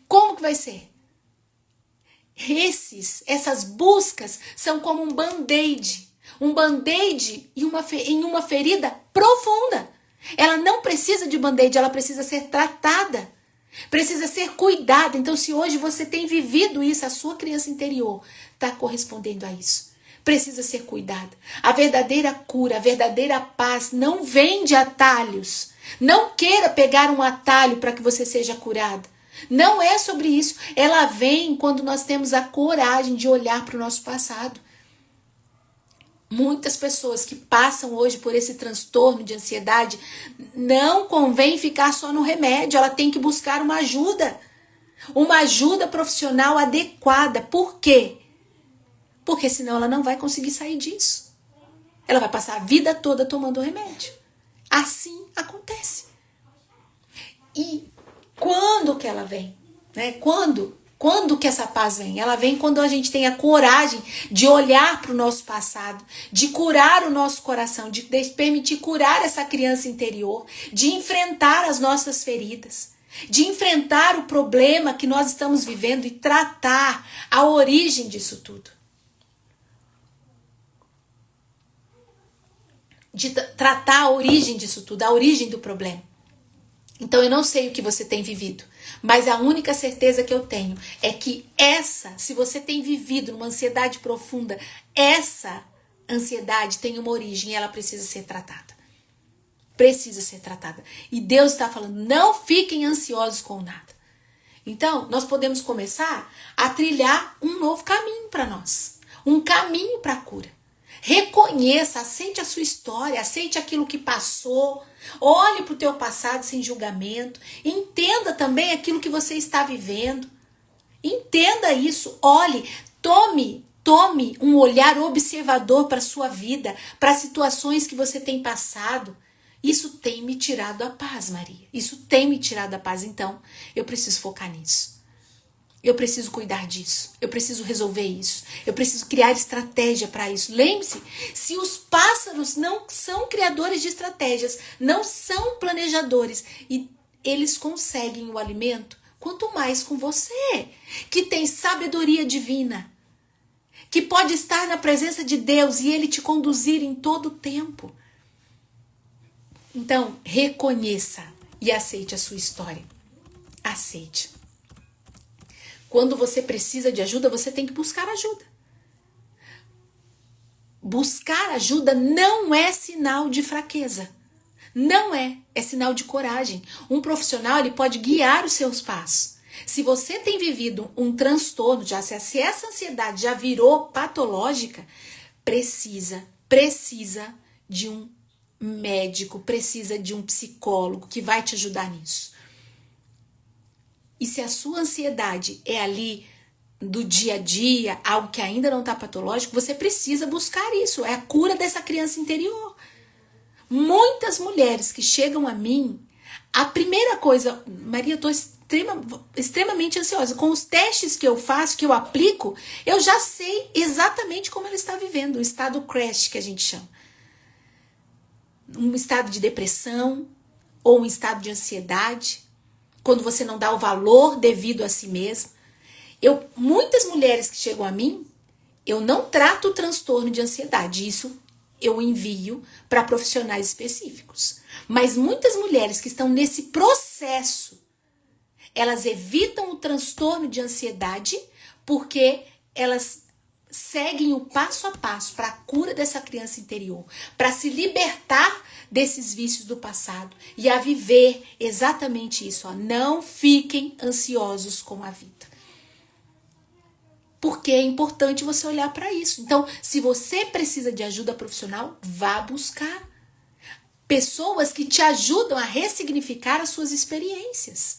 Como que vai ser? Essas buscas são como um band-aid. Um band-aid em uma ferida profunda. Ela não precisa de band-aid, ela precisa ser tratada. Precisa ser cuidada. Então, se hoje você tem vivido isso, a sua criança interior está correspondendo a isso. Precisa ser cuidada. A verdadeira cura, a verdadeira paz não vem de atalhos. Não queira pegar um atalho para que você seja curada. Não é sobre isso. Ela vem quando nós temos a coragem de olhar para o nosso passado. Muitas pessoas que passam hoje por esse transtorno de ansiedade, não convém ficar só no remédio, ela tem que buscar uma ajuda profissional adequada. Por quê? Porque senão ela não vai conseguir sair disso. Ela vai passar a vida toda tomando remédio. Assim acontece. E quando que ela vem? Né? Quando que essa paz vem? Ela vem quando a gente tem a coragem de olhar para o nosso passado, de curar o nosso coração, de permitir curar essa criança interior, de enfrentar as nossas feridas, de enfrentar o problema que nós estamos vivendo e tratar a origem disso tudo. De tratar a origem disso tudo, a origem do problema. Então eu não sei o que você tem vivido, mas a única certeza que eu tenho é que se você tem vivido numa ansiedade profunda, essa ansiedade tem uma origem e ela precisa ser tratada. Precisa ser tratada. E Deus está falando, não fiquem ansiosos com nada. Então, nós podemos começar a trilhar um novo caminho para nós. Um caminho para a cura. Reconheça, aceite a sua história, aceite aquilo que passou, olhe para o teu passado sem julgamento, entenda também aquilo que você está vivendo, entenda isso, olhe, tome um olhar observador para a sua vida, para as situações que você tem passado. Isso tem me tirado a paz, Maria, isso tem me tirado a paz, então eu preciso focar nisso. Eu preciso cuidar disso, eu preciso resolver isso, eu preciso criar estratégia para isso. Lembre-se, se os pássaros não são criadores de estratégias, não são planejadores e eles conseguem o alimento, quanto mais com você, que tem sabedoria divina, que pode estar na presença de Deus e Ele te conduzir em todo o tempo. Então, reconheça e aceite a sua história. Aceite. Quando você precisa de ajuda, você tem que buscar ajuda. Buscar ajuda não é sinal de fraqueza. Não é. É sinal de coragem. Um profissional, ele pode guiar os seus passos. Se você tem vivido um transtorno, se essa ansiedade já virou patológica, precisa de um médico, precisa de um psicólogo que vai te ajudar nisso. E se a sua ansiedade é ali do dia a dia, algo que ainda não está patológico, você precisa buscar isso. É a cura dessa criança interior. Muitas mulheres que chegam a mim, a primeira coisa, Maria, eu estou extremamente ansiosa. Com os testes que eu faço, que eu aplico, eu já sei exatamente como ela está vivendo. O estado crash, que a gente chama. Um estado de depressão ou um estado de ansiedade. Quando você não dá o valor devido a si mesmo. Muitas mulheres que chegam a mim, eu não trato o transtorno de ansiedade. Isso eu envio para profissionais específicos. Mas muitas mulheres que estão nesse processo, elas evitam o transtorno de ansiedade porque elas seguem o passo a passo para a cura dessa criança interior, para se libertar desses vícios do passado e a viver exatamente isso. Não fiquem ansiosos com a vida. Porque é importante você olhar para isso. Então, se você precisa de ajuda profissional, vá buscar pessoas que te ajudam a ressignificar as suas experiências.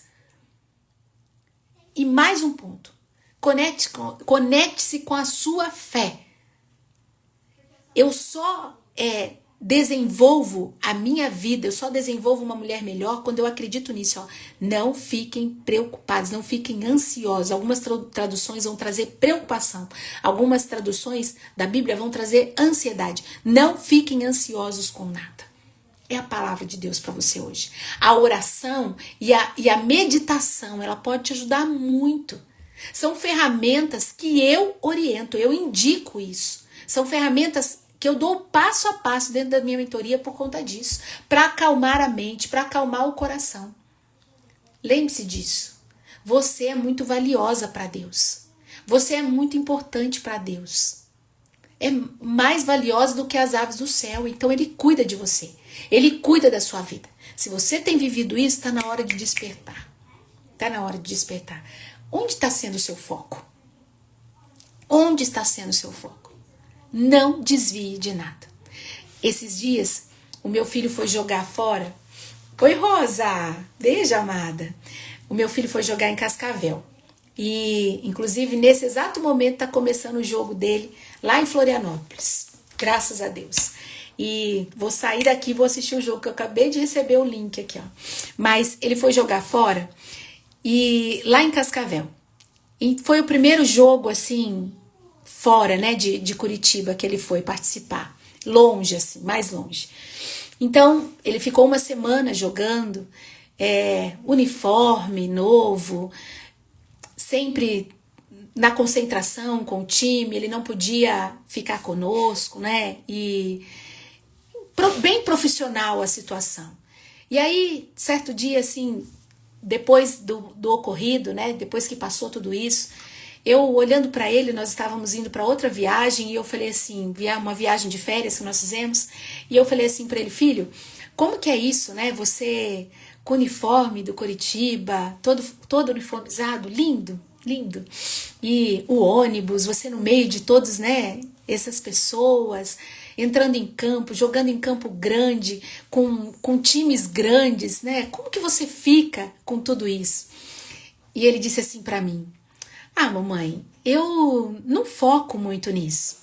E mais um ponto. Conecte-se com a sua fé. Eu só desenvolvo a minha vida, eu só desenvolvo uma mulher melhor quando eu acredito nisso. Não fiquem preocupados, não fiquem ansiosos. Algumas traduções vão trazer preocupação. Algumas traduções da Bíblia vão trazer ansiedade. Não fiquem ansiosos com nada. É a palavra de Deus para você hoje. A oração e a meditação, ela pode te ajudar muito. São ferramentas que eu oriento, eu indico isso. São ferramentas que eu dou passo a passo dentro da minha mentoria por conta disso, para acalmar a mente, para acalmar o coração. Lembre-se disso. Você é muito valiosa para Deus. Você é muito importante para Deus. É mais valiosa do que as aves do céu, então Ele cuida de você. Ele cuida da sua vida. Se você tem vivido isso, está na hora de despertar. Está na hora de despertar. Onde está sendo o seu foco? Onde está sendo o seu foco? Não desvie de nada. Esses dias, o meu filho foi jogar fora. Oi, Rosa! Beijo, amada. O meu filho foi jogar em Cascavel. E, inclusive, nesse exato momento está começando o jogo dele lá em Florianópolis. Graças a Deus. E vou sair daqui e vou assistir o jogo, que eu acabei de receber o link aqui, ó. Mas ele foi jogar fora, e lá em Cascavel. E foi o primeiro jogo, assim, fora, né, de Curitiba, que ele foi participar. Longe, assim, mais longe. Então, ele ficou uma semana jogando, uniforme novo, sempre na concentração com o time, ele não podia ficar conosco, né? E bem profissional a situação. E aí, certo dia, assim, depois do ocorrido, né? Depois que passou tudo isso, eu olhando para ele, nós estávamos indo para outra viagem, e eu falei assim, uma viagem de férias que nós fizemos, e eu falei assim para ele: filho, como que é isso, né? Você com o uniforme do Curitiba, todo uniformizado, lindo, lindo. E o ônibus, você no meio de todos, né? Essas pessoas entrando em campo, jogando em campo grande, com times grandes, né? Como que você fica com tudo isso? E ele disse assim para mim: ah, mamãe, eu não foco muito nisso.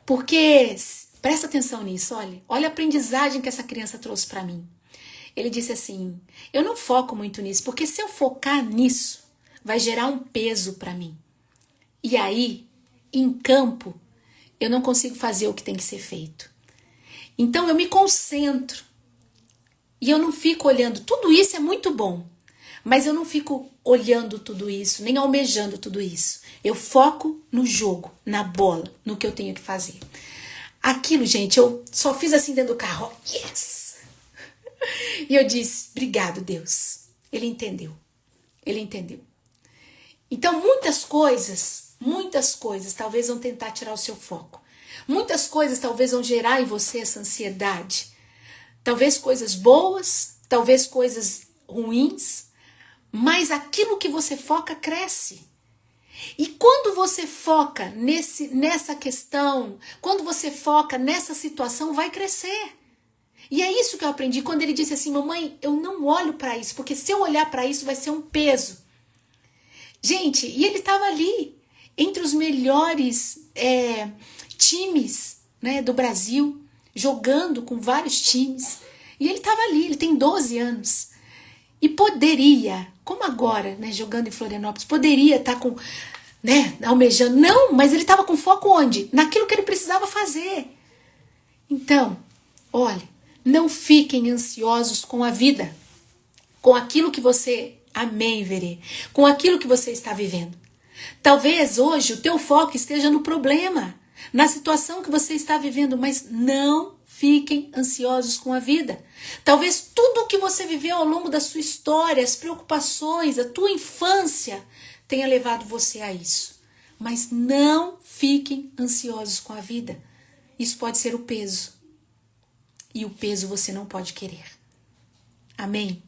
Porque, presta atenção nisso, olha a aprendizagem que essa criança trouxe para mim. Ele disse assim: eu não foco muito nisso, porque se eu focar nisso, vai gerar um peso para mim. E aí, em campo, eu não consigo fazer o que tem que ser feito. Então eu me concentro. E eu não fico olhando. Tudo isso é muito bom. Mas eu não fico olhando tudo isso, nem almejando tudo isso. Eu foco no jogo, na bola, no que eu tenho que fazer. Aquilo, gente, eu só fiz assim dentro do carro. Yes! E eu disse: obrigado, Deus. Ele entendeu. Ele entendeu. Então, muitas coisas talvez vão tentar tirar o seu foco. Muitas coisas talvez vão gerar em você essa ansiedade. Talvez coisas boas, talvez coisas ruins, mas aquilo que você foca cresce. E quando você foca nessa questão, quando você foca nessa situação, vai crescer. E é isso que eu aprendi quando ele disse assim: mamãe, eu não olho para isso, porque se eu olhar para isso vai ser um peso. Gente, e ele estava ali, entre os melhores times, né, do Brasil, jogando com vários times. E ele estava ali, ele tem 12 anos. E poderia, como agora, né, jogando em Florianópolis, poderia estar com, né, almejando. Não, mas ele estava com foco onde? Naquilo que ele precisava fazer. Então, olha, não fiquem ansiosos com a vida, com aquilo que você... Amém, Verê. Com aquilo que você está vivendo. Talvez hoje o teu foco esteja no problema, na situação que você está vivendo, mas não fiquem ansiosos com a vida. Talvez tudo o que você viveu ao longo da sua história, as preocupações, a tua infância, tenha levado você a isso. Mas não fiquem ansiosos com a vida. Isso pode ser o peso. E o peso você não pode querer. Amém?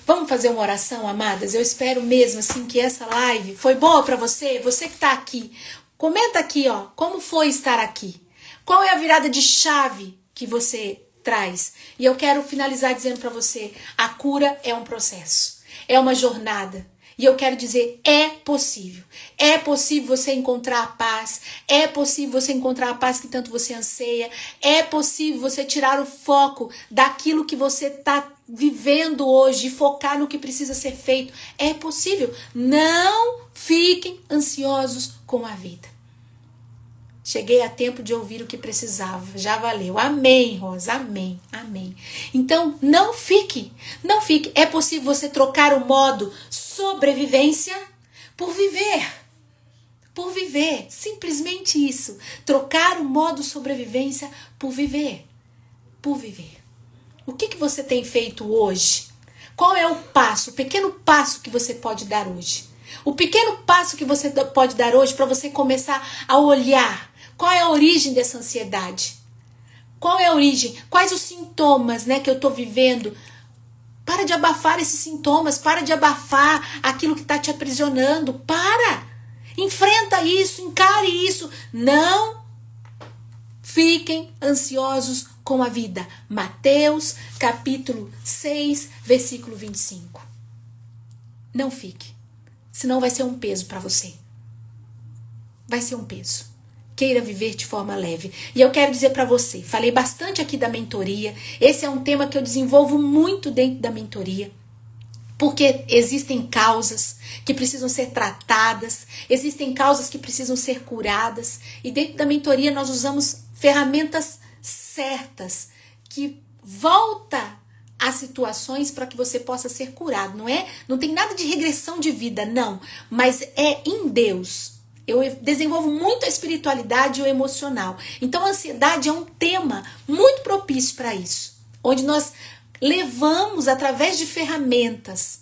Vamos fazer uma oração, amadas? Eu espero mesmo assim que essa live foi boa para você, você que está aqui. Comenta aqui, ó, como foi estar aqui? Qual é a virada de chave que você traz? E eu quero finalizar dizendo para você: a cura é um processo, é uma jornada. E eu quero dizer, é possível. É possível você encontrar a paz. É possível você encontrar a paz que tanto você anseia. É possível você tirar o foco daquilo que você está vivendo hoje e focar no que precisa ser feito. É possível. Não fiquem ansiosos com a vida. Cheguei a tempo de ouvir o que precisava. Já valeu. Amém, Rosa. Amém. Amém. Então, não fique. Não fique. É possível você trocar o modo sobrevivência por viver. por viver. Simplesmente isso. Trocar o modo sobrevivência por viver. Por viver. O que você tem feito hoje? Qual é o passo, o pequeno passo que você pode dar hoje? O pequeno passo que você pode dar hoje para você começar a olhar. Qual é a origem dessa ansiedade? Qual é a origem? Quais os sintomas, que eu estou vivendo? Para de abafar esses sintomas, para de abafar aquilo que está te aprisionando. Para! Enfrenta isso, encare isso. Não fiquem ansiosos com a vida. Mateus, capítulo 6, versículo 25. Não fique. Senão vai ser um peso para você. Vai ser um peso. Queira viver de forma leve. E eu quero dizer para você, falei bastante aqui da mentoria. Esse é um tema que eu desenvolvo muito dentro da mentoria. Porque existem causas que precisam ser tratadas, existem causas que precisam ser curadas. E dentro da mentoria nós usamos ferramentas certas que volta às situações para que você possa ser curado. Não tem nada de regressão de vida, não. Mas é em Deus. Eu desenvolvo muito a espiritualidade e o emocional. Então a ansiedade é um tema muito propício para isso. Onde nós levamos através de ferramentas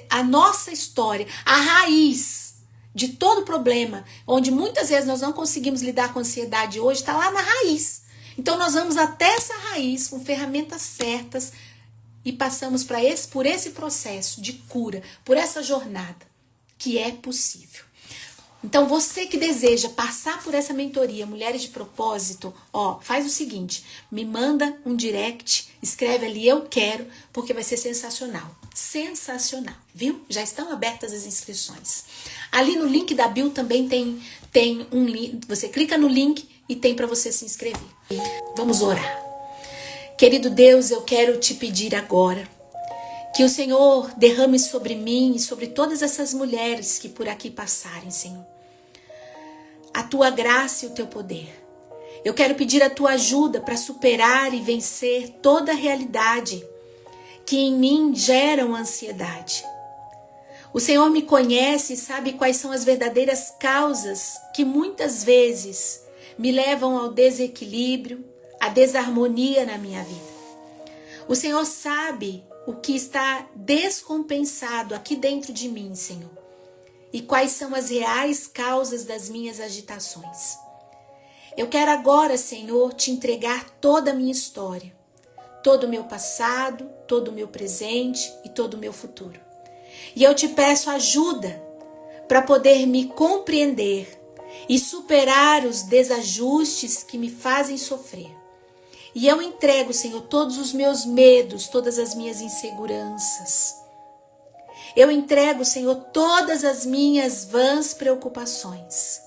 a nossa história, a raiz de todo problema, onde muitas vezes nós não conseguimos lidar com a ansiedade hoje, está lá na raiz. Então nós vamos até essa raiz com ferramentas certas e passamos por esse processo de cura, por essa jornada, que é possível. Então você que deseja passar por essa mentoria Mulheres de Propósito, faz o seguinte, me manda um direct, escreve ali eu quero, porque vai ser sensacional. Sensacional, viu? Já estão abertas as inscrições. Ali no link da bio também tem um link, você clica no link e tem para você se inscrever. Vamos orar. Querido Deus, eu quero te pedir agora que o Senhor derrame sobre mim e sobre todas essas mulheres que por aqui passarem, Senhor, a tua graça e o teu poder. Eu quero pedir a tua ajuda para superar e vencer toda a realidade que em mim geram ansiedade. O Senhor me conhece e sabe quais são as verdadeiras causas que muitas vezes me levam ao desequilíbrio, à desarmonia na minha vida. O Senhor sabe o que está descompensado aqui dentro de mim, Senhor, e quais são as reais causas das minhas agitações. Eu quero agora, Senhor, te entregar toda a minha história, todo o meu passado, todo o meu presente e todo o meu futuro. E eu te peço ajuda para poder me compreender e superar os desajustes que me fazem sofrer. E eu entrego, Senhor, todos os meus medos, todas as minhas inseguranças. Eu entrego, Senhor, todas as minhas vãs preocupações.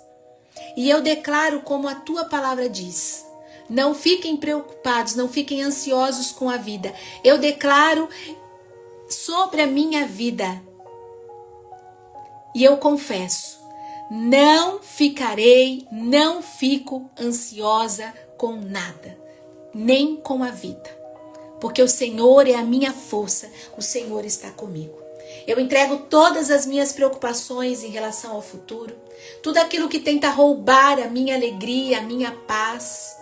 E eu declaro como a tua palavra diz: não fiquem preocupados, não fiquem ansiosos com a vida. Eu declaro sobre a minha vida. E eu confesso, não fico ansiosa com nada, nem com a vida. Porque o Senhor é a minha força, o Senhor está comigo. Eu entrego todas as minhas preocupações em relação ao futuro, tudo aquilo que tenta roubar a minha alegria, a minha paz,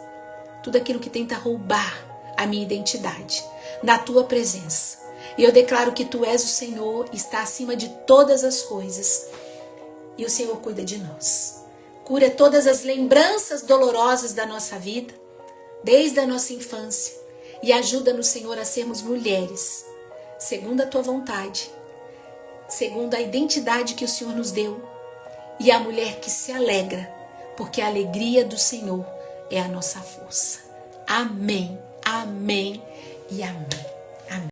tudo aquilo que tenta roubar a minha identidade, na tua presença. E eu declaro que tu és o Senhor, está acima de todas as coisas, e o Senhor cuida de nós. Cura todas as lembranças dolorosas da nossa vida, desde a nossa infância, e ajuda-nos, Senhor, a sermos mulheres, segundo a tua vontade, segundo a identidade que o Senhor nos deu, e a mulher que se alegra, porque a alegria do Senhor é a nossa força. Amém, amém e amém.